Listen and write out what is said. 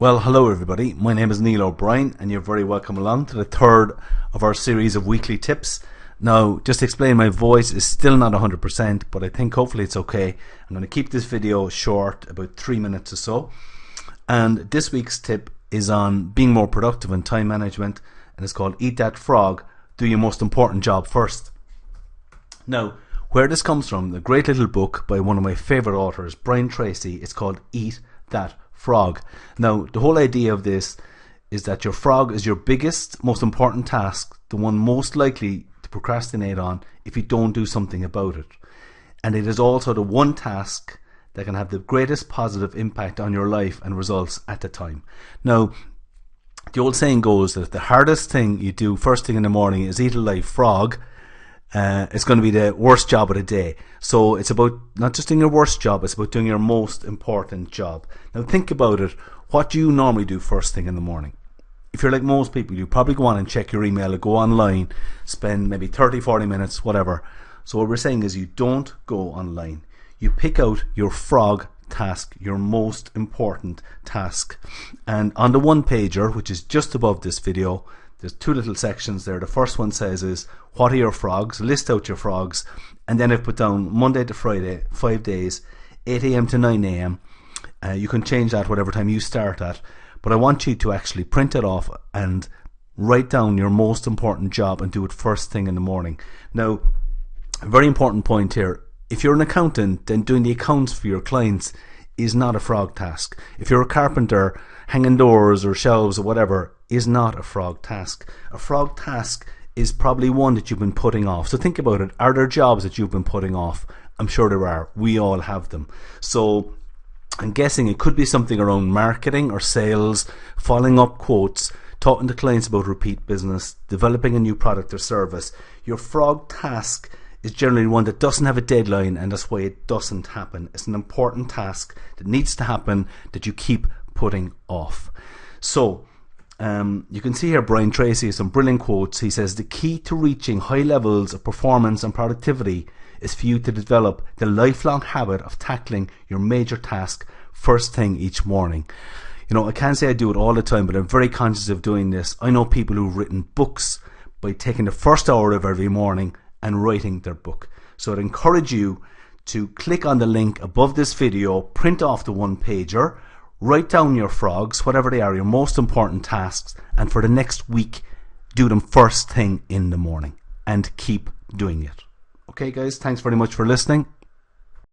Well, hello everybody. My name is Neil O'Brien and you're very welcome along to the third of our series of weekly tips. Now, just to explain, my voice is still not 100%, but I think hopefully it's okay. I'm going to keep this video short, about 3 minutes or so. And this week's tip is on being more productive and time management, and it's called Eat That Frog, Do Your Most Important Job First. Now, where this comes from, the great little book by one of my favourite authors, Brian Tracy, it's called Eat That Frog. Now, the whole idea of this is that your frog is your biggest, most important task, the one most likely to procrastinate on if you don't do something about it. And it is also the one task that can have the greatest positive impact on your life and results at the time. Now, the old saying goes that if the hardest thing you do first thing in the morning is eat a live frog, it's going to be the worst job of the day. So it's about not just doing your worst job, it's about doing your most important job. Now think about it. What do you normally do first thing in the morning? If you're like most people, you probably go on and check your email or go online, spend maybe 30-40 minutes, whatever. So what we're saying is you don't go online. You pick out your frog task, your most important task. And on the one pager, which is just above this video, there's two little sections there. The first one says is, what are your frogs? List out your frogs. And then I've put down Monday to Friday, 5 days, 8 a.m. to 9 a.m. You can change that whatever time you start at. But I want you to actually print it off and write down your most important job and do it first thing in the morning. Now, a very important point here. If you're an accountant, then doing the accounts for your clients is not a frog task. If you're a carpenter, hanging doors or shelves or whatever is not a frog task. A frog task is probably one that you've been putting off. So think about it. Are there jobs that you've been putting off? I'm sure there are. We all have them. So I'm guessing it could be something around marketing or sales, following up quotes, talking to clients about repeat business, developing a new product or service. Your frog task is generally one that doesn't have a deadline, and that's why it doesn't happen. It's an important task that needs to happen that you keep putting off. So you can see here Brian Tracy has some brilliant quotes. He says the key to reaching high levels of performance and productivity is for you to develop the lifelong habit of tackling your major task first thing each morning. You know, I can't say I do it all the time, but I'm very conscious of doing this. I know people who've written books by taking the first hour of every morning and writing their book. So I'd encourage you to click on the link above this video, print off the one pager, write down your frogs, whatever they are, your most important tasks, and for the next week, do them first thing in the morning and keep doing it. Okay guys, thanks very much for listening.